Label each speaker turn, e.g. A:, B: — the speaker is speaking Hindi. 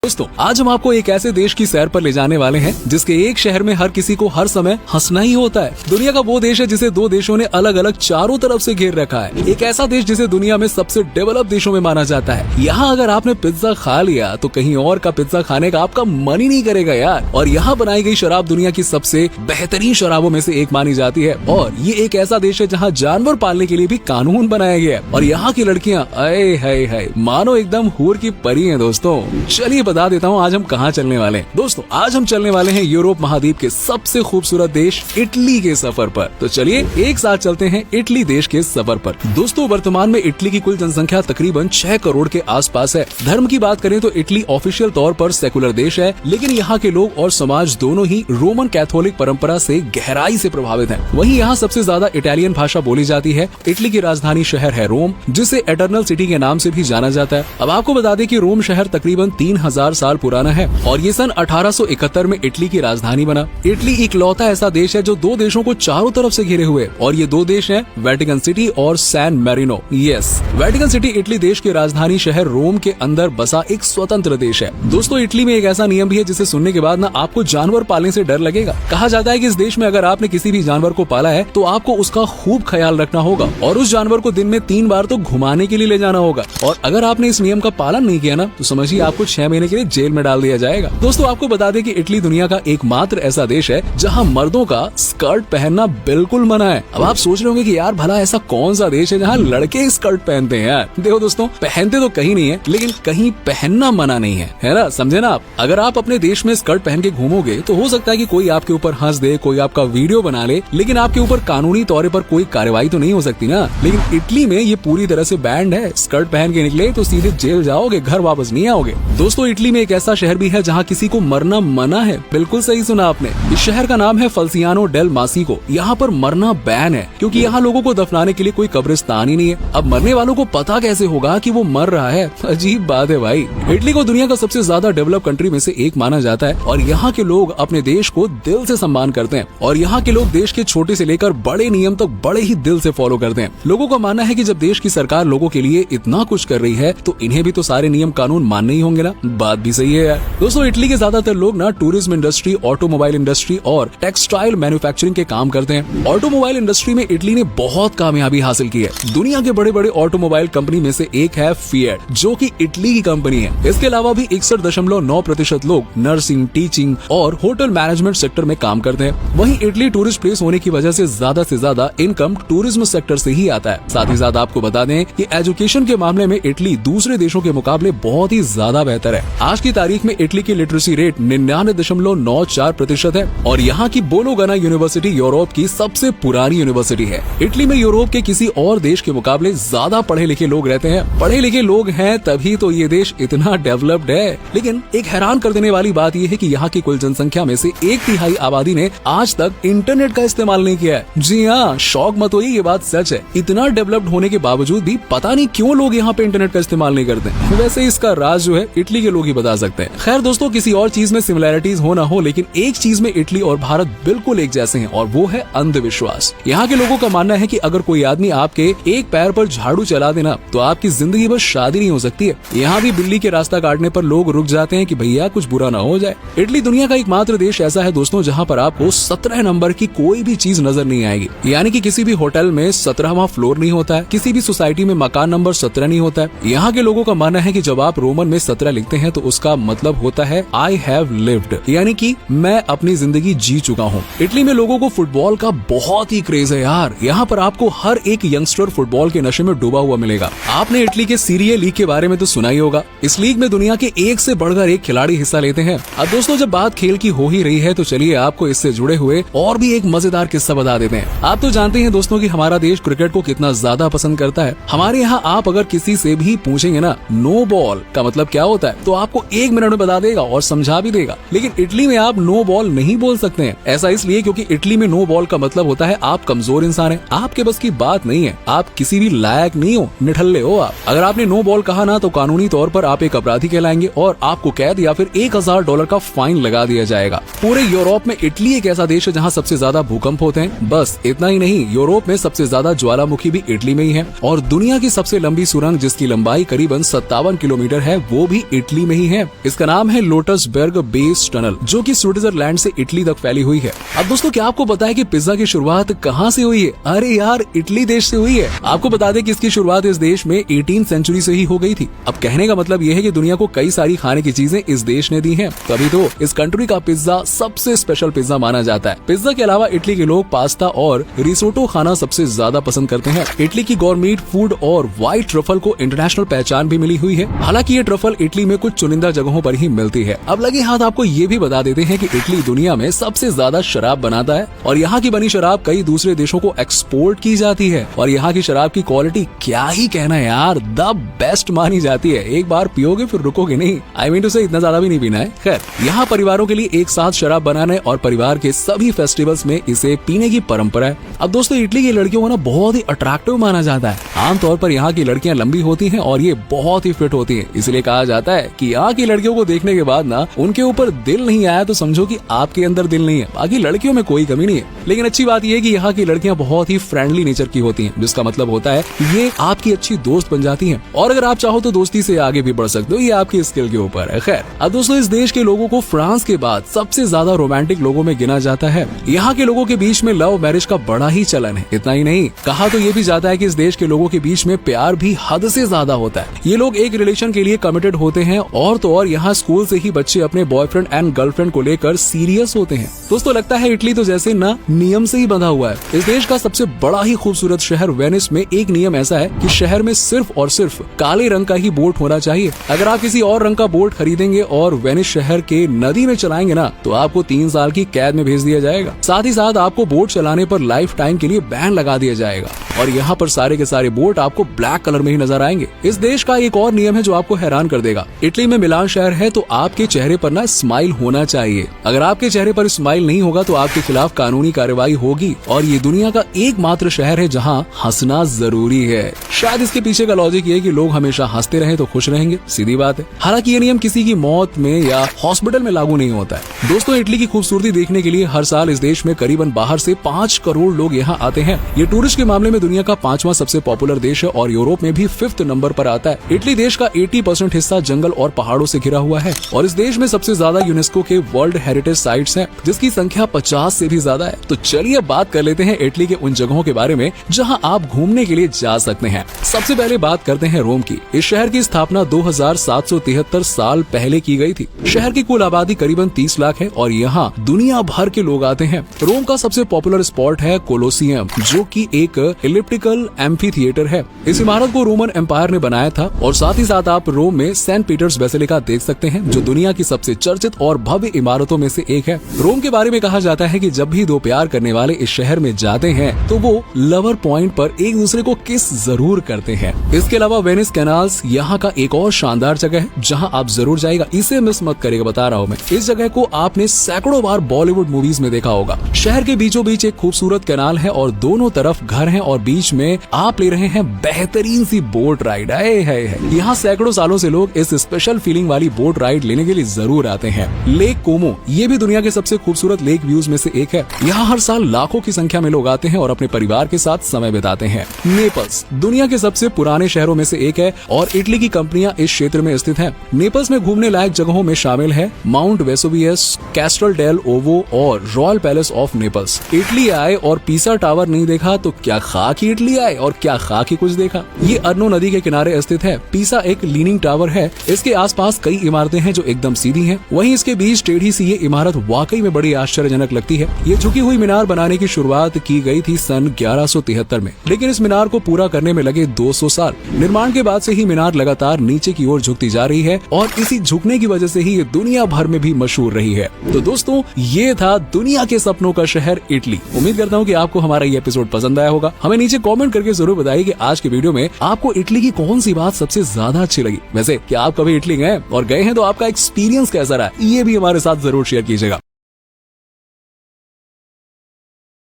A: दोस्तों आज हम आपको एक ऐसे देश की सैर पर ले जाने वाले हैं जिसके एक शहर में हर किसी को हर समय हंसना ही होता है। दुनिया का वो देश है जिसे दो देशों ने अलग अलग चारों तरफ से घेर रखा है। एक ऐसा देश जिसे दुनिया में सबसे डेवलप देशों में माना जाता है। यहाँ अगर आपने पिज्जा खा लिया तो कहीं और का पिज्जा खाने का आपका मन ही नहीं करेगा यार। और यहाँ बनाई गई शराब दुनिया की सबसे बेहतरीन शराबों में से एक मानी जाती है। और ये एक ऐसा देश है जहाँ जानवर पालने के लिए भी कानून बनाया गया है। और यहाँ की लड़कियाँ आए हाय मानो एकदम हूर की परी है। दोस्तों चलिए बता देता हूँ आज हम कहाँ चलने वाले हैं। दोस्तों आज हम चलने वाले हैं यूरोप महाद्वीप के सबसे खूबसूरत देश इटली के सफर पर। तो चलिए एक साथ चलते हैं इटली देश के सफर पर। दोस्तों वर्तमान में इटली की कुल जनसंख्या तकरीबन 6 करोड़ के आसपास है। धर्म की बात करें तो इटली ऑफिशियल तौर पर सेकुलर देश है, लेकिन यहाँ के लोग और समाज दोनों ही रोमन कैथोलिक परंपरा से गहराई से प्रभावित हैं। वहीं यहाँ सबसे ज्यादा इटालियन भाषा बोली जाती है। इटली की राजधानी शहर है रोम, जिसे एटर्नल सिटी के नाम से भी जाना जाता है। अब आपको बता दें कि रोम शहर तकरीबन 3000 साल पुराना है और ये सन 1871 में इटली की राजधानी बना। इटली इकलौता ऐसा देश है जो दो देशों को चारों तरफ से घेरे हुए, और ये दो देश हैं वेटिकन सिटी और San Marino. Yes, Vatican City Italy देश के राजधानी शहर रोम के अंदर बसा एक स्वतंत्र देश है। दोस्तों इटली में एक ऐसा नियम भी है जिसे सुनने के बाद ना आपको जानवर पालने से डर लगेगा। कहा जाता है कि इस देश में अगर आपने किसी भी जानवर को पाला है तो आपको उसका खूब ख्याल रखना होगा और उस जानवर को दिन में 3 बार तो घुमाने के लिए ले जाना होगा। और अगर आपने इस नियम का पालन नहीं किया ना तो समझिए आपको 6 महीने के लिए जेल में डाल दिया जाएगा। दोस्तों आपको बता दें कि इटली दुनिया का एकमात्र ऐसा देश है जहां मर्दों का स्कर्ट पहनना बिल्कुल मना है। अब आप सोच रहे होंगे कि यार भला ऐसा कौन सा देश है जहां लड़के स्कर्ट पहनते हैं यार। देखो दोस्तों पहनते तो कहीं नहीं है, लेकिन कहीं पहनना मना नहीं है ना, समझे ना आप। अगर आप अपने देश में स्कर्ट पहन के घूमोगे तो हो सकता है कि कोई आपके ऊपर हंस दे, कोई आपका वीडियो बना ले, लेकिन आपके ऊपर कानूनी तौर पर कोई कार्रवाई तो नहीं हो सकती ना। लेकिन इटली में ये पूरी तरह से बैंड है। स्कर्ट पहन के निकले तो सीधे जेल जाओगे, घर वापस नहीं आओगे। दोस्तों इटली में एक ऐसा शहर भी है जहाँ किसी को मरना मना है। बिल्कुल सही सुना आपने। इस शहर का नाम है फल्सियानो डेल मासिको। यहाँ पर मरना बैन है क्योंकि यहाँ लोगों को दफनाने के लिए कोई कब्रिस्तान ही नहीं है। अब मरने वालों को पता कैसे होगा कि वो मर रहा है? अजीब बात है भाई। इटली को दुनिया का सबसे ज्यादा डेवलप कंट्री में से एक माना जाता है और यहाँ के लोग अपने देश को दिल से सम्मान करते हैं। और यहाँ के लोग देश के छोटे से लेकर बड़े नियम तक बड़े ही दिल से फॉलो करते हैं। लोगों का मानना है कि जब देश की सरकार लोगों के लिए इतना कुछ कर रही है तो इन्हें भी तो सारे नियम कानून मानने ही होंगे ना। बात भी सही है यार। दोस्तों इटली के ज्यादातर लोग ना टूरिज्म इंडस्ट्री, ऑटोमोबाइल इंडस्ट्री और टेक्सटाइल मैन्युफैक्चरिंग के काम करते हैं। ऑटोमोबाइल इंडस्ट्री में इटली ने बहुत कामयाबी हासिल की है। दुनिया के बड़े बड़े ऑटोमोबाइल कंपनी में से एक है फिएट, जो कि इटली की कंपनी है। इसके अलावा भी 61.9% लोग नर्सिंग, टीचिंग और होटल मैनेजमेंट सेक्टर में काम करते हैं। वहीं इटली टूरिस्ट प्लेस होने की वजह से ज्यादा इनकम टूरिज्म सेक्टर से ही आता है। साथ ही साथ आपको बता दें कि एजुकेशन के मामले में इटली दूसरे देशों के मुकाबले बहुत ही ज्यादा बेहतर है। आज की तारीख में इटली की लिटरेसी रेट 99.94% है और यहाँ की बोलोगना यूनिवर्सिटी यूरोप की सबसे पुरानी यूनिवर्सिटी है। इटली में यूरोप के किसी और देश के मुकाबले ज्यादा पढ़े लिखे लोग रहते हैं। पढ़े लिखे लोग हैं तभी तो ये देश इतना डेवलप्ड है। लेकिन एक हैरान कर देने वाली बात यह है कि यहाँ की कुल जनसंख्या में से 1/3 आबादी ने आज तक इंटरनेट का इस्तेमाल नहीं किया है। जी हाँ, शौक मत होइए, ये बात सच है। इतना डेवलप्ड होने के बावजूद भी पता नहीं क्यों लोग यहाँ पे इंटरनेट का इस्तेमाल नहीं करते। वैसे इसका राज जो है इटली के लोग ही बता सकते हैं। खैर दोस्तों किसी और चीज में सिमिलैरिटीज हो ना हो, लेकिन एक चीज में इटली और भारत बिल्कुल एक जैसे हैं और वो है अंधविश्वास। यहाँ के लोगों का मानना है कि अगर कोई आदमी आपके एक पैर पर झाड़ू चला देना तो आपकी जिंदगी बस शादी नहीं हो सकती है। यहाँ भी बिल्ली के रास्ता काटने पर लोग रुक जाते हैं कि भैया कुछ बुरा ना हो जाए। इटली दुनिया का एकमात्र देश ऐसा है दोस्तों जहाँ पर आपको 17 नंबर की कोई भी चीज नजर नहीं आएगी। यानी कि किसी भी होटल में 17वां फ्लोर नहीं होता है, किसी भी सोसाइटी में मकान नंबर 17 नहीं होता है। यहाँ के लोगों का मानना है कि जब आप रोमन में 17 लिखते हैं तो उसका मतलब होता है आई हैव लिव्ड, यानी कि मैं अपनी जिंदगी जी चुका हूँ। इटली में लोगों को फुटबॉल का बहुत ही क्रेज है यार। यहाँ पर आपको हर एक यंगस्टर फुटबॉल के नशे में डूबा हुआ मिलेगा। आपने इटली के सीरिया लीग के बारे में तो सुना ही होगा। इस लीग में दुनिया के एक से बढ़कर एक खिलाड़ी हिस्सा लेते हैं। अब दोस्तों जब बात खेल की हो ही रही है तो चलिए आपको इससे जुड़े हुए और भी एक मजेदार किस्सा बता देते हैं। आप तो जानते हैं दोस्तों कि हमारा देश क्रिकेट को कितना ज्यादा पसंद करता है। हमारे यहाँ आप अगर किसी से भी पूछेंगे ना नो बॉल का मतलब क्या होता है तो आपको 1 मिनट में बता देगा और समझा भी देगा। लेकिन इटली में आप नो बॉल नहीं बोल सकते हैं। ऐसा इसलिए क्योंकि इटली में नो बॉल का मतलब होता है आप कमजोर इंसान हैं, आपके बस की बात नहीं है, आप किसी भी लायक नहीं हो, निठल्ले हो आप। अगर आपने नो बॉल कहा ना तो कानूनी तौर पर आप एक अपराधी कहलाएंगे और आपको कैद या फिर $1000 का फाइन लगा दिया जाएगा। पूरे यूरोप में इटली एक ऐसा देश है जहाँ सबसे ज्यादा भूकंप होते हैं। बस इतना ही नहीं, यूरोप में सबसे ज्यादा ज्वालामुखी भी इटली में ही है और दुनिया की सबसे लंबी सुरंग जिसकी लंबाई करीबन 57 किलोमीटर है वो भी इटली में में ही है। इसका नाम है लोटसबर्ग बेस टनल, जो कि स्विट्जरलैंड से इटली तक फैली हुई है। अब दोस्तों, क्या आपको पता है कि पिज्जा की शुरुआत कहाँ से हुई है? अरे यार, इटली देश से हुई है। आपको बता दें कि इसकी शुरुआत इस देश में 18वीं सेंचुरी से ही हो गई थी। अब कहने का मतलब यह है कि दुनिया को कई सारी खाने की चीजें इस देश ने दी हैं, तभी तो इस कंट्री का पिज्जा सबसे स्पेशल पिज्जा माना जाता है। पिज्जा के अलावा इटली के लोग पास्ता और रिसोटो खाना सबसे ज्यादा पसंद करते हैं। इटली की गौरमीट फूड और व्हाइट ट्रफल को इंटरनेशनल पहचान भी मिली हुई है। हालांकि ये ट्रफल इटली में कुछ चुनिंदा जगहों पर ही मिलती है। अब लगे हाथ आपको ये भी बता देते हैं कि इटली दुनिया में सबसे ज्यादा शराब बनाता है और यहाँ की बनी शराब कई दूसरे देशों को एक्सपोर्ट की जाती है। और यहाँ की शराब की क्वालिटी क्या ही कहना है यार, द बेस्ट मानी जाती है। एक बार पियोगे फिर रुकोगे नहीं। आई मीन टू से इतना ज्यादा भी नहीं पीना है। खैर, यहाँ परिवारों के लिए एक साथ शराब बनाने और परिवार के सभी फेस्टिवल्स में इसे पीने की परंपरा है। अब दोस्तों, इटली की लड़कियों को ना बहुत ही अट्रैक्टिव माना जाता है। आमतौर पर यहाँ की लड़कियां लंबी होती हैं और ये बहुत ही फिट होती हैं। इसलिए कहा जाता है कि यहाँ की लड़कियों को देखने के बाद ना उनके ऊपर दिल नहीं आया तो समझो कि आपके अंदर दिल नहीं है। बाकी लड़कियों में कोई कमी नहीं है। लेकिन अच्छी बात यह है कि यहाँ की लड़कियां बहुत ही फ्रेंडली नेचर की होती हैं, जिसका मतलब होता है ये आपकी अच्छी दोस्त बन जाती हैं। और अगर आप चाहो तो दोस्ती से आगे भी बढ़ सकते हो, ये आपकी स्किल के ऊपर है। खैर, अब दोस्तों, इस देश के लोगों को फ्रांस के बाद सबसे ज्यादा रोमांटिक लोगों में गिना जाता है। यहाँ के लोगों के बीच में लव मैरिज का बड़ा ही चलन है। इतना ही नहीं, कहा तो ये भी जाता है कि इस देश के लोगों के बीच में प्यार भी हद से ज्यादा होता है। ये लोग एक रिलेशन के लिए कमिटेड होते हैं और तो और यहाँ स्कूल से ही बच्चे अपने बॉयफ्रेंड एंड गर्लफ्रेंड को लेकर सीरियस होते हैं। दोस्तों, लगता है इटली तो जैसे ना नियम से ही बंधा हुआ है। इस देश का सबसे बड़ा ही खूबसूरत शहर वेनिस में एक नियम ऐसा है कि शहर में सिर्फ और सिर्फ काले रंग का ही बोट होना चाहिए। अगर आप किसी और रंग का बोट खरीदेंगे और वेनिस शहर के नदी में चलाएंगे ना, तो आपको 3 साल की कैद में भेज दिया जाएगा। साथ ही साथ आपको बोट चलाने पर लाइफ टाइम के लिए बैन लगा दिया जाएगा और यहाँ पर सारे के सारे बोट आपको ब्लैक कलर में ही नजर आएंगे। इस देश का एक और नियम है जो आपको हैरान कर देगा। इटली में मिलान शहर है तो आपके चेहरे पर ना स्माइल होना चाहिए। अगर आपके चेहरे पर स्माइल नहीं होगा तो आपके खिलाफ कानूनी कार्रवाई होगी। और ये दुनिया का एकमात्र शहर है जहाँ हंसना जरूरी है। शायद इसके पीछे का लॉजिक ये कि लोग हमेशा हंसते रहें तो खुश रहेंगे, सीधी बात है। हालांकि ये नियम किसी की मौत में या हॉस्पिटल में लागू नहीं होता है। दोस्तों, इटली की खूबसूरती देखने के लिए हर साल इस देश में करीबन बाहर से 5 करोड़ लोग यहाँ आते हैं। ये टूरिस्ट के मामले में दुनिया का 5वां सबसे पॉपुलर देश है और यूरोप में भी 5th नंबर पर आता है। इटली देश का 80% हिस्सा जंगल और पहाड़ों से घिरा हुआ है और इस देश में सबसे ज्यादा यूनेस्को के वर्ल्ड हेरिटेज साइट्स हैं, जिसकी संख्या 50 से भी ज्यादा है। तो चलिए बात कर लेते हैं इटली के उन जगहों के बारे में जहां आप घूमने के लिए जा सकते हैं। सबसे पहले बात करते हैं रोम की। इस शहर की स्थापना 2773 साल पहले की गई थी। शहर की कुल आबादी करीबन 30 लाख है और यहाँ दुनिया भर के लोग आते हैं। रोम का सबसे पॉपुलर स्पॉट है कोलोसियम, जो कि एक एलिप्टिकल एम्फी थिएटर है। इस इमारत को रोमन एम्पायर ने बनाया था और साथ ही साथ आप रोम में सेंट पीटर्स बेसिलिका देख सकते हैं, जो दुनिया की सबसे चर्चित और भव्य इमारतों में से एक है। रोम के बारे में कहा जाता है कि जब भी दो प्यार करने वाले इस शहर में जाते हैं तो वो लवर पॉइंट पर एक दूसरे को किस जरूर करते हैं। इसके अलावा वेनिस कैनाल्स यहाँ का एक और शानदार जगह है जहाँ आप जरूर जाएगा, इसे मिस मत करेगा, बता रहा हूँ मैं। इस जगह को आपने सैकड़ों बार बॉलीवुड मूवीज में देखा होगा। शहर के बीचों बीच एक खूबसूरत कैनाल है और दोनों तरफ घर हैं और बीच में आप ले रहे हैं बेहतरीन सी बोट राइड। यहाँ सैकड़ों सालों से लोग इस स्पेशल फीलिंग वाली बोट राइड लेने के लिए जरूर आते हैं। लेक कोमो, ये भी दुनिया के सबसे खूबसूरत लेक व्यूज में से एक है। यहाँ हर साल लाखों की संख्या में लोग आते हैं और अपने परिवार के साथ समय बिताते हैं। नेपल्स दुनिया के सबसे पुराने शहरों में से एक है और इटली की कंपनियां इस क्षेत्र में स्थित हैं। नेपल्स में घूमने लायक जगहों में शामिल है Mount Vesuvius, Castel del Ovo और royal palace of Naples. Italy आए और पीसा टावर नहीं देखा तो क्या खाकी इटली आए और क्या खाकी कुछ देखा। ये अर्नो नदी के किनारे स्थित है। पीसा एक लीनिंग टावर है। इसके आसपास कई इमारतें हैं जो एकदम सीधी हैं। वहीं इसके बीच टेढ़ी सी ये इमारत वाकई में बड़ी आश्चर्यजनक लगती है। ये झुकी हुई मीनार बनाने की शुरुआत की गई थी सन 1173 में, लेकिन इस मीनार को पूरा करने में लगे 200 साल। निर्माण के बाद से ही मीनार लगातार नीचे की ओर झुकती जा रही है और इसी झुकने की वजह से ही ये दुनिया भर में भी मशहूर रही है। तो दोस्तों, ये था दुनिया के सपनों का शहर इटली। उम्मीद करता हूँ कि आपको हमारा ये एपिसोड पसंद आया होगा। हमें नीचे कमेंट करके जरूर बताइए कि आज के वीडियो में आपको इटली की कौन सी बात सबसे ज्यादा अच्छी लगी। वैसे क्या आप कभी इटली गए और गए हैं तो आपका एक्सपीरियंस कैसा रहा, ये भी हमारे साथ जरूर शेयर कीजिएगा।